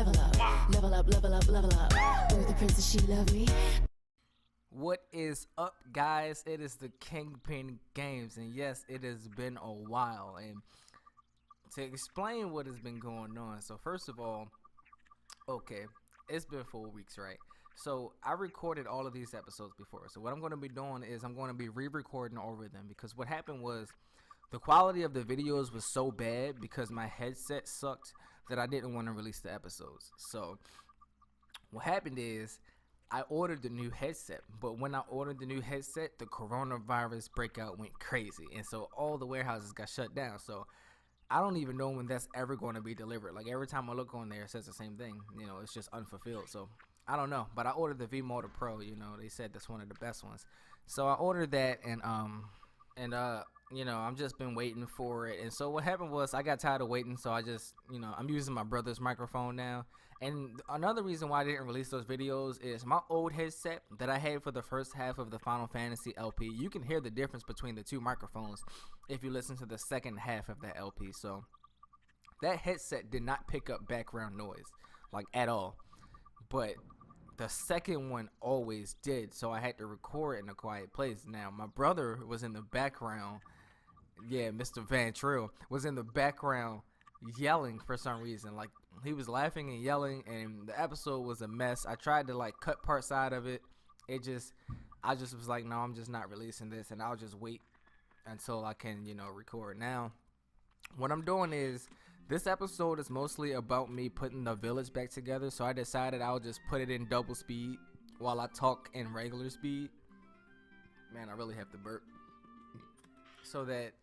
level up, level up, level up, level up. Ooh, the princess, she love me. What is up, guys? It is the Kingpin Games, and yes, it has been a while. And to explain what has been going on, so first of all, okay, it's been 4 weeks, right? So I recorded all of these episodes before. So what I'm going to be doing is I'm going to be re-recording over them, because what happened was the quality of the videos was so bad because my headset sucked that I didn't want to release the episodes. So what happened is I ordered the new headset, but when I ordered the new headset, the coronavirus breakout went crazy, and so all the warehouses got shut down. So I don't even know when that's ever going to be delivered. Like every time I look on there, it says the same thing. You know, it's just unfulfilled. So I don't know, but I ordered the V Motor Pro. You know, they said that's one of the best ones. So I ordered that, and you know, I'm just been waiting for it. And so what happened was I got tired of waiting, so I just, you know, I'm using my brother's microphone now. And another reason why I didn't release those videos is my old headset that I had for the first half of the Final Fantasy LP. You can hear the difference between the two microphones if you listen to the second half of that LP. So that headset did not pick up background noise, like at all. But the second one always did, so I had to record in a quiet place. Now, my brother was in the background. Yeah, Mr. Van Trill was in the background yelling for some reason. Like, he was laughing and yelling, and the episode was a mess. I tried to, like, cut parts out of it. I just was like, no, I'm just not releasing this, and I'll just wait until I can, you know, record. Now, what I'm doing is, this episode is mostly about me putting the village back together, so I decided I'll just put it in double speed while I talk in regular speed. Man, I really have to burp. So that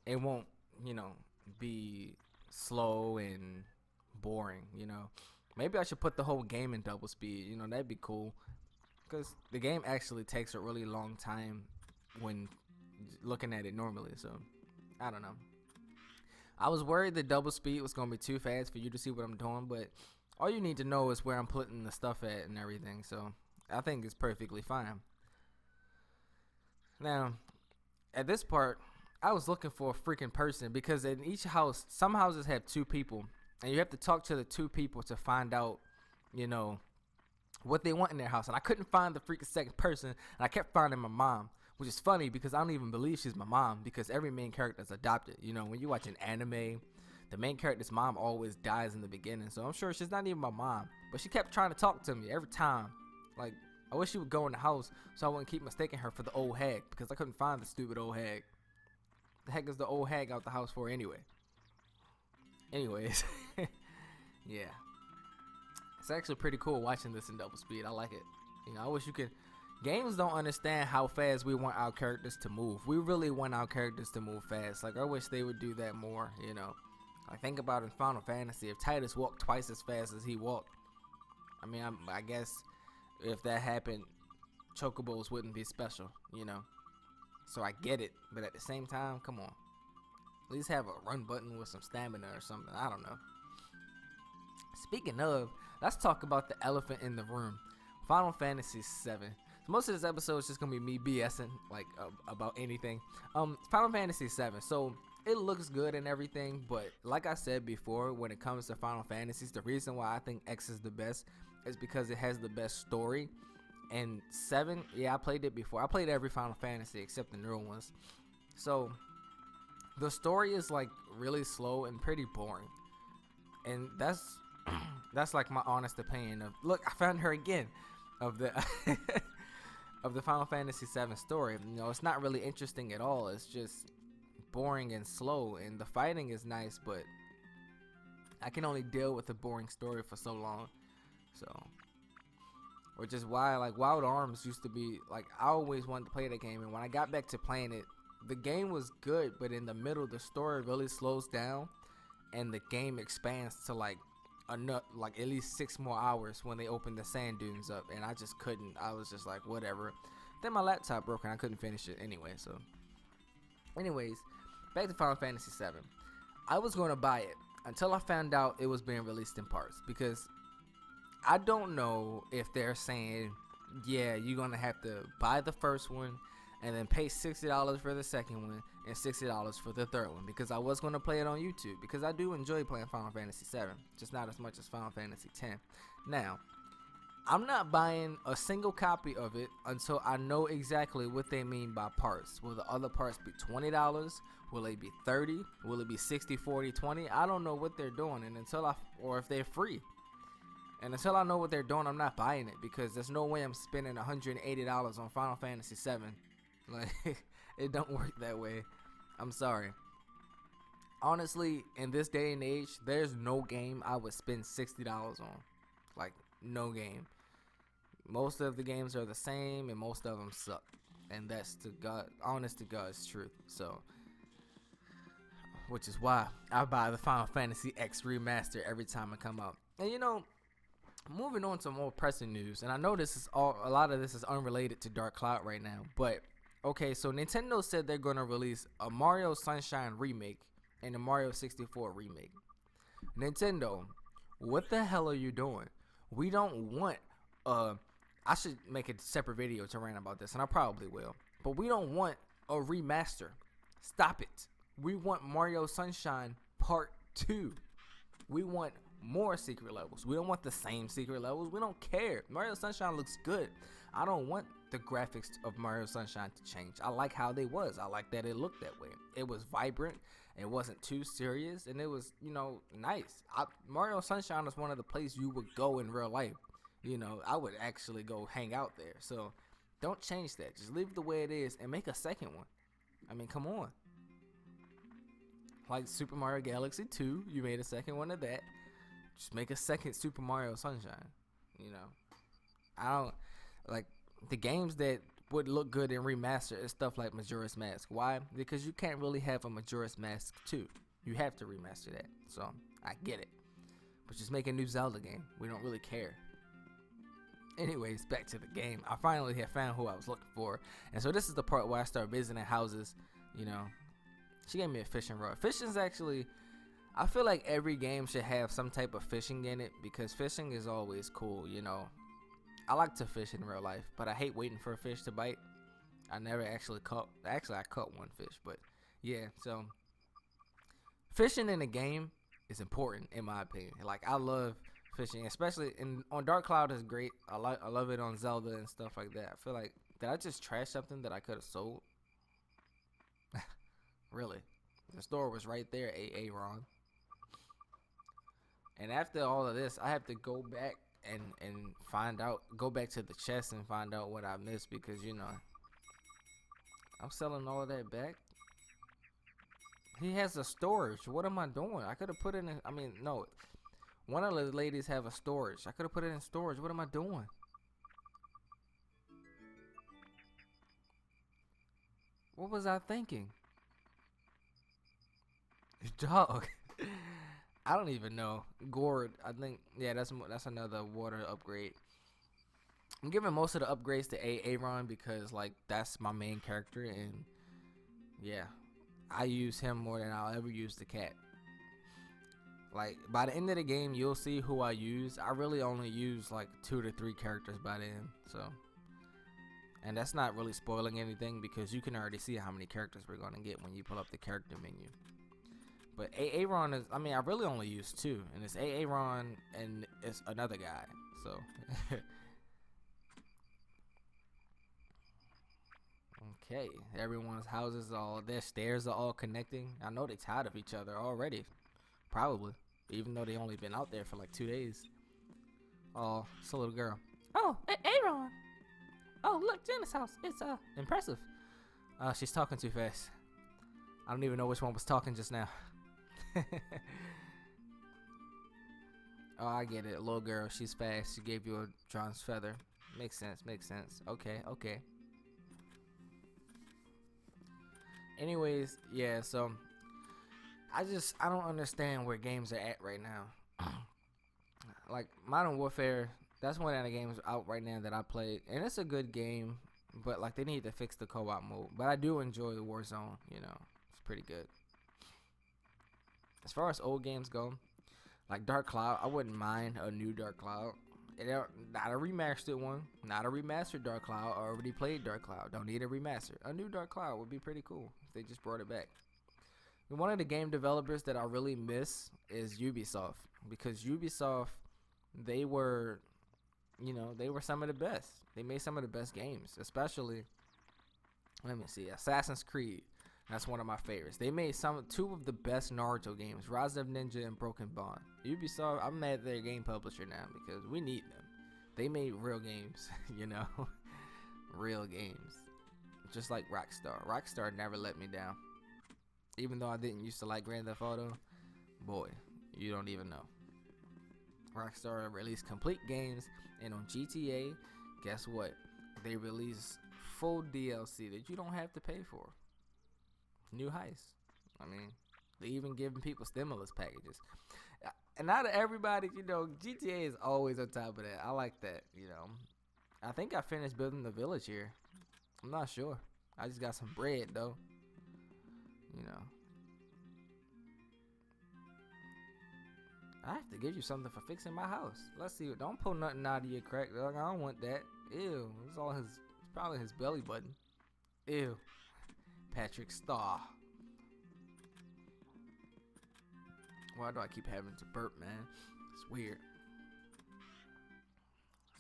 it won't, you know, be slow and boring, you know. Maybe I should put the whole game in double speed, you know, that'd be cool. Because the game actually takes a really long time when looking at it normally, so I don't know. I was worried that double speed was going to be too fast for you to see what I'm doing, but all you need to know is where I'm putting the stuff at and everything, so I think it's perfectly fine. Now, at this part, I was looking for a freaking person, because in each house, some houses have two people, and you have to talk to the two people to find out, you know, what they want in their house. And I couldn't find the freaking second person, and I kept finding my mom, which is funny because I don't even believe she's my mom, because every main character is adopted. You know, when you watch an anime, the main character's mom always dies in the beginning, so I'm sure she's not even my mom. But she kept trying to talk to me every time. Like, I wish she would go in the house so I wouldn't keep mistaking her for the old hag, because I couldn't find the stupid old hag. The heck is the old hag out the house for anyway? Anyways, yeah. It's actually pretty cool watching this in double speed. I like it. You know, I wish you could. Games don't understand how fast we want our characters to move. We really want our characters to move fast. Like, I wish they would do that more, you know. I think about in Final Fantasy, if Titus walked twice as fast as he walked, I mean, I guess if that happened, chocobos wouldn't be special, you know. So I get it, but at the same time, come on. At least have a run button with some stamina or something. I don't know. Speaking of, let's talk about the elephant in the room. Final Fantasy 7. So most of this episode is just gonna be me BSing like about anything. Final Fantasy 7. So it looks good and everything, but like I said before, when it comes to Final Fantasies, the reason why I think X is the best is because it has the best story. And 7, yeah, I played it before. I played every Final Fantasy except the newer ones. So the story is like really slow and pretty boring. And that's like my honest opinion of, look, I found her again, of the of the Final Fantasy 7 story. You know, it's not really interesting at all. It's just boring and slow, and the fighting is nice, but I can only deal with a boring story for so long. So, which is why, like, Wild Arms used to be, like, I always wanted to play that game, and when I got back to playing it, the game was good, but in the middle, the story really slows down, and the game expands to, like, enough, like, at least 6 more hours when they open the sand dunes up, and I just couldn't. I was just like, whatever. Then my laptop broke, and I couldn't finish it anyway, so. Anyways, back to Final Fantasy 7. I was going to buy it until I found out it was being released in parts, because I don't know if they're saying, yeah, you're going to have to buy the first one and then pay $60 for the second one and $60 for the third one, because I was going to play it on YouTube, because I do enjoy playing Final Fantasy 7, just not as much as Final Fantasy 10. Now, I'm not buying a single copy of it until I know exactly what they mean by parts. Will the other parts be $20? Will they be $30? Will it be 60, 40, 20? I don't know what they're doing, and or if they're free. And until I know what they're doing, I'm not buying it, because there's no way I'm spending $180 on Final Fantasy 7. Like, it don't work that way. I'm sorry. Honestly, in this day and age, there's no game I would spend $60 on. Like, no game. Most of the games are the same, and most of them suck, and that's honest to God's truth. So, which is why I buy the Final Fantasy X remaster every time it come out. And moving on to more pressing news, and I know a lot of this is unrelated to Dark Cloud right now, but okay, so Nintendo said they're gonna release a Mario Sunshine remake and a Mario 64 remake. Nintendo, what the hell are you doing? We don't want I should make a separate video to rant about this, and I probably will. But we don't want a remaster. Stop it. We want Mario Sunshine Part 2. We want more secret levels. We don't want the same secret levels. We don't care. Mario Sunshine looks good. I don't want the graphics of Mario Sunshine to change. I like how they was. I like that it looked that way. It was vibrant. It wasn't too serious, and it was, nice. Mario Sunshine is one of the places you would go in real life. I would actually go hang out there. So don't change that. Just leave it the way it is and make a second one. I mean, come on. Like Super Mario Galaxy 2, you made a second one of that. Just make a second Super Mario Sunshine. I don't like the games that would look good in remaster is stuff like Majora's Mask. Why? Because you can't really have a Majora's Mask 2. You have to remaster that. So I get it. But just make a new Zelda game. We don't really care. Anyways, back to the game. I finally have found who I was looking for. And so this is the part where I start visiting houses. She gave me a fishing rod. Fishing's actually, I feel like every game should have some type of fishing in it, because fishing is always cool. I like to fish in real life, but I hate waiting for a fish to bite. I never actually caught I caught one fish, but yeah, so fishing in a game is important in my opinion. Like, I love fishing, especially on Dark Cloud is great. I love it on Zelda and stuff like that. I feel like, did I just trash something that I could have sold? Really? The store was right there, Ron. And after all of this, I have to go back and go back to the chest and find out what I missed, because I'm selling all of that back. He has a storage. What am I doing? I could have put it in. No. One of the ladies have a storage. I could have put it in storage. What am I doing? What was I thinking? Dog. I don't even know. Gourd. I think, yeah, that's another water upgrade. I'm giving most of the upgrades to Aaron, because that's my main character, and yeah, I use him more than I'll ever use the cat. Like, by the end of the game, you'll see who I use. I really only use 2 to 3 characters by the end. So, and that's not really spoiling anything, because you can already see how many characters we're going to get when you pull up the character menu. But Aaron is, I really only use 2. And it's Aaron and it's another guy. So, okay. Everyone's houses, their stairs are all connecting. I know they're tired of each other already. Probably. Even though they only been out there for 2 days. Oh, it's a little girl. Oh, Aaron. Oh, look, Jenna's house. It's impressive. She's talking too fast. I don't even know which one was talking just now. Oh, I get it. Little girl, she's fast. She gave you a dragon's feather. Makes sense. Okay. Anyways, yeah, so I don't understand where games are at right now. Like, Modern Warfare, that's one of the games out right now that I played, and it's a good game, but they need to fix the co-op mode. But I do enjoy the Warzone, it's pretty good. As far as old games go, like Dark Cloud, I wouldn't mind a new Dark Cloud. Not a remastered one, not a remastered Dark Cloud. I already played Dark Cloud. Don't need a remaster. A new Dark Cloud would be pretty cool if they just brought it back. And one of the game developers that I really miss is Ubisoft, because Ubisoft, they were, they were some of the best. They made some of the best games, especially, let me see, Assassin's Creed. That's one of my favorites. They made two of the best Naruto games, Rise of Ninja and Broken Bond. Ubisoft, I'm mad at their game publisher now because we need them. They made real games, real games. Just like Rockstar. Rockstar never let me down. Even though I didn't used to like Grand Theft Auto, boy, you don't even know. Rockstar released complete games, and on GTA, guess what? They release full DLC that you don't have to pay for. New heists. I mean, they even giving people stimulus packages. And not everybody, GTA is always on top of that. I like that, I think I finished building the village here. I'm not sure. I just got some bread, though. I have to give you something for fixing my house. Let's see. Don't pull nothing out of your crack, dog. I don't want that. Ew. It's probably his belly button. Ew. Patrick Starr. Why do I keep having to burp, man? It's weird.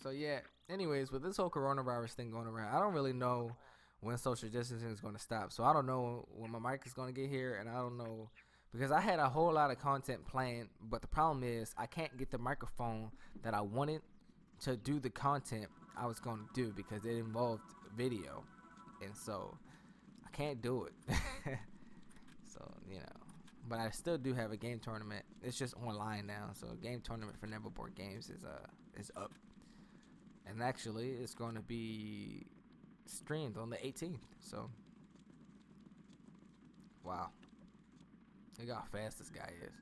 So yeah, anyways, with this whole coronavirus thing going around, I don't really know when social distancing is going to stop. So I don't know when my mic is going to get here, and I don't know, because I had a whole lot of content planned, but the problem is I can't get the microphone that I wanted to do the content I was going to do, because it involved video, and so I can't do it. So, but I still do have a game tournament. It's just online now, so a game tournament for Neverboard Games is up, and actually it's going to be streamed on the 18th. So, wow, look how fast this guy is.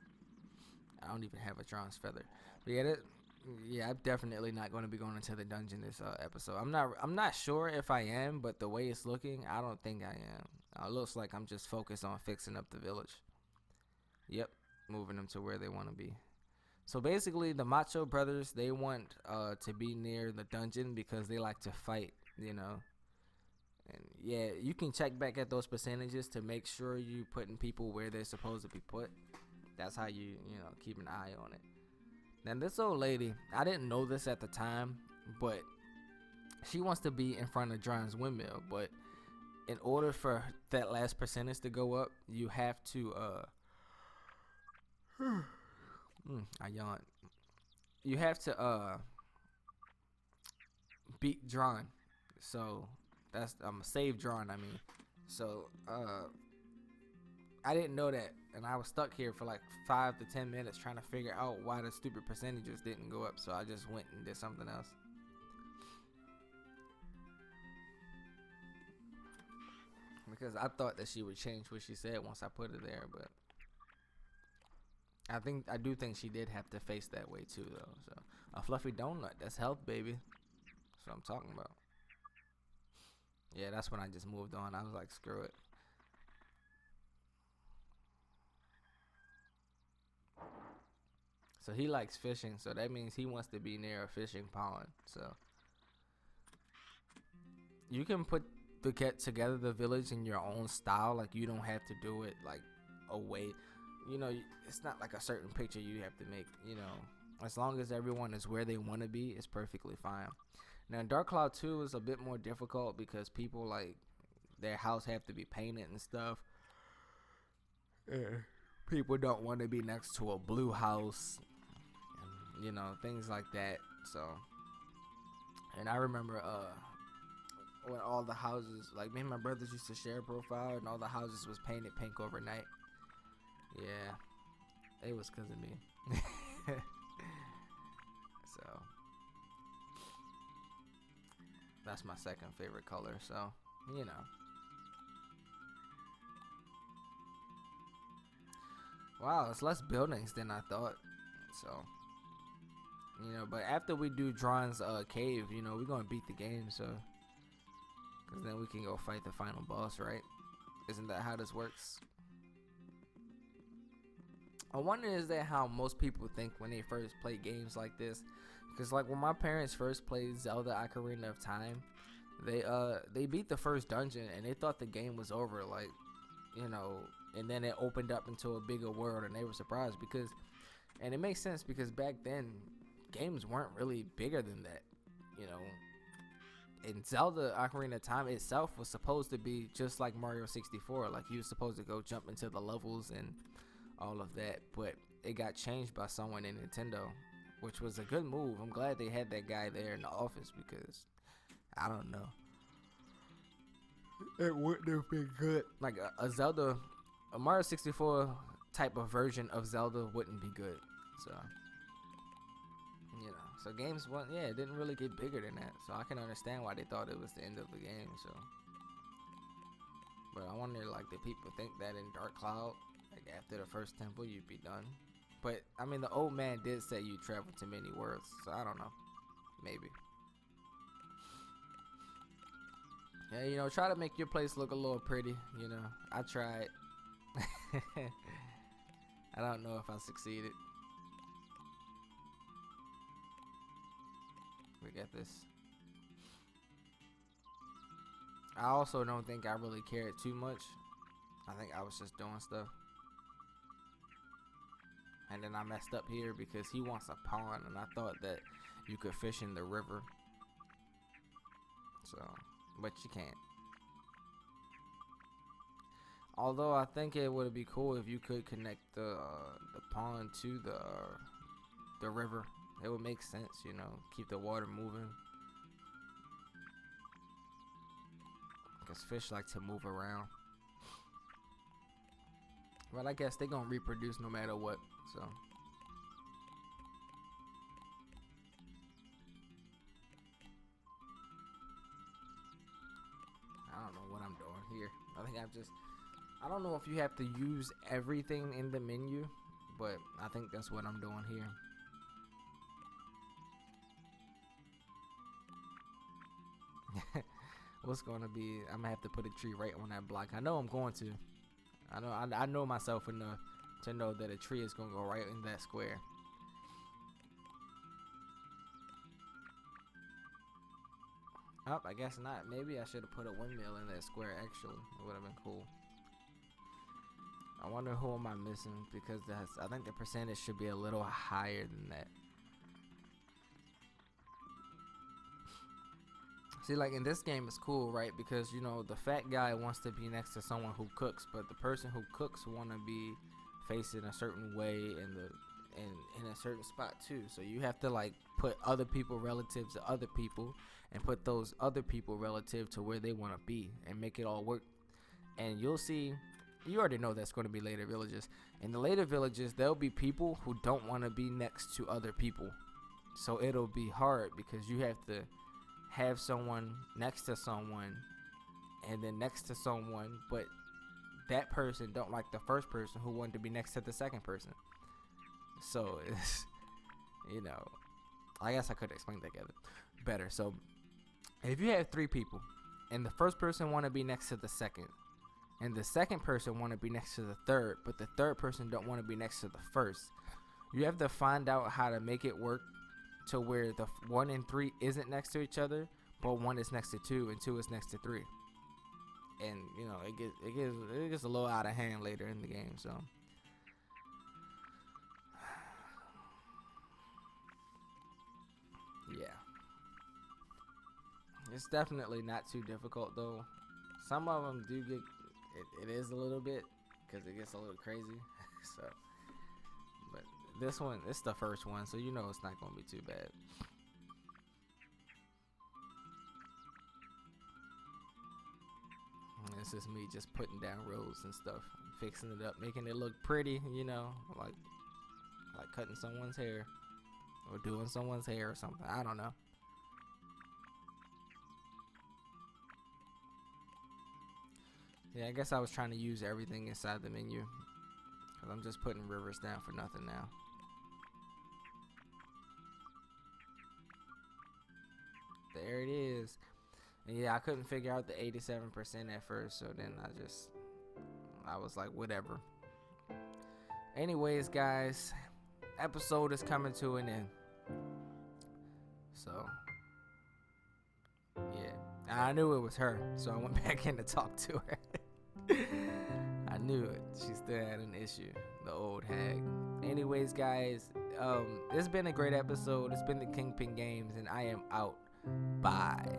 I don't even have a Drawn's feather, but I'm definitely not going to be going into the dungeon this episode. I'm not sure if I am, but the way it's looking, I don't think I am. It looks like I'm just focused on fixing up the village. Yep, moving them to where they want to be. So basically, the Macho Brothers, they want to be near the dungeon because they like to fight, And yeah, you can check back at those percentages to make sure you putting people where they're supposed to be put. That's how you keep an eye on it. Now this old lady, I didn't know this at the time, but she wants to be in front of Drawn's windmill. But in order for that last percentage to go up, you have to I yawned. You have to beat Drawn. So that's save Drawn, I mean. So I didn't know that, and I was stuck here for like 5 to 10 minutes trying to figure out why the stupid percentages didn't go up. So I just went and did something else. Because I thought that she would change what she said once I put it there, but I do think she did have to face that way too, though. So a fluffy donut, that's health, baby. That's what I'm talking about. Yeah, that's when I just moved on. I was like, screw it. So he likes fishing, so that means he wants to be near a fishing pond. So you can put together the village in your own style. Like, you don't have to do it like away. It's not like a certain picture you have to make. As long as everyone is where they want to be, it's perfectly fine. Now, Dark Cloud 2 is a bit more difficult because people, like, their house have to be painted and stuff. People don't want to be next to a blue house, and, things like that. So, and I remember when all the houses, like, me and my brothers used to share a profile, and all the houses was painted pink overnight. Yeah, it was because of me. So that's my second favorite color. So, wow, it's less buildings than I thought. So, but after we do Drawn's cave, we're gonna beat the game. So, because then we can go fight the final boss, right? Isn't that how this works? I wonder is that how most people think when they first play games like this? Because like when my parents first played Zelda Ocarina of Time, they beat the first dungeon and they thought the game was over, like, you know, and then it opened up into a bigger world and they were surprised because, and it makes sense because back then games weren't really bigger than that, you know. And Zelda Ocarina of Time itself was supposed to be just like Mario 64, like you were supposed to go jump into the levels and all of that, but it got changed by someone in Nintendo, which was a good move. I'm glad they had that guy there in the office because I don't know, it wouldn't have been good. Like a Zelda, a Mario 64 type of version of Zelda wouldn't be good. So, you know, so games it didn't really get bigger than that. So I can understand why they thought it was the end of the game. So, but I wonder, like, did people think that in Dark Cloud, like after the first temple, you'd be done? But I mean, the old man did say you travel to many worlds, so I don't know, maybe. Yeah, you know, try to make your place look a little pretty. You know, I tried. I don't know if I succeeded. We got this. I also don't think I really cared too much. I think I was just doing stuff. And then I messed up here because he wants a pond and I thought that you could fish in the river. So, but you can't. Although I think it would be cool if you could connect the pond to the river. It would make sense, you know, keep the water moving. Because fish like to move around. Well, I guess they're going to reproduce no matter what, so. I don't know what I'm doing here. I don't know if you have to use everything in the menu, but I think that's what I'm doing here. What's gonna be? I'm gonna have to put a tree right on that block. I know I'm going to. I know myself enough to know that a tree is gonna go right in that square. Oh, I guess not. Maybe I should have put a windmill in that square. Actually, it would have been cool. I wonder who am I missing because I think the percentage should be a little higher than that. See, like in this game, it's cool, right? Because you know the fat guy wants to be next to someone who cooks, but the person who cooks want to be facing a certain way in a certain spot too. So you have to like put other people relative to other people, and put those other people relative to where they want to be, and make it all work. And you'll see, you already know that's going to be later villages. In the later villages, there'll be people who don't want to be next to other people, so it'll be hard because you have to have someone next to someone and then next to someone, but that person don't like the first person who wanted to be next to the second person. So it's, you know, I guess I could explain that better. So if you have 3 people and the first person want to be next to the second and the second person want to be next to the third, but the third person don't want to be next to the first, you have to find out how to make it work to where the 1 and 3 isn't next to each other, but 1 is next to 2 and 2 is next to 3. And you know it gets a little out of hand later in the game. So yeah, it's definitely not too difficult though. Some of them do get it is a little bit because it gets a little crazy. So, but this one, it's the first one, so you know it's not gonna be too bad. And this is me just putting down roads and stuff, fixing it up, making it look pretty, you know, like cutting someone's hair or doing someone's hair or something. I don't know. Yeah, I guess I was trying to use everything inside the menu, because I'm just putting rivers down for nothing now. There it is. And yeah, I couldn't figure out the 87% at first, so then I was like, whatever. Anyways, guys, episode is coming to an end. So, yeah. I knew it was her, so I went back in to talk to her. I knew it. She still had an issue, the old hag. Anyways, guys, it's been a great episode. It's been the Kingpin Games, and I am out. Bye.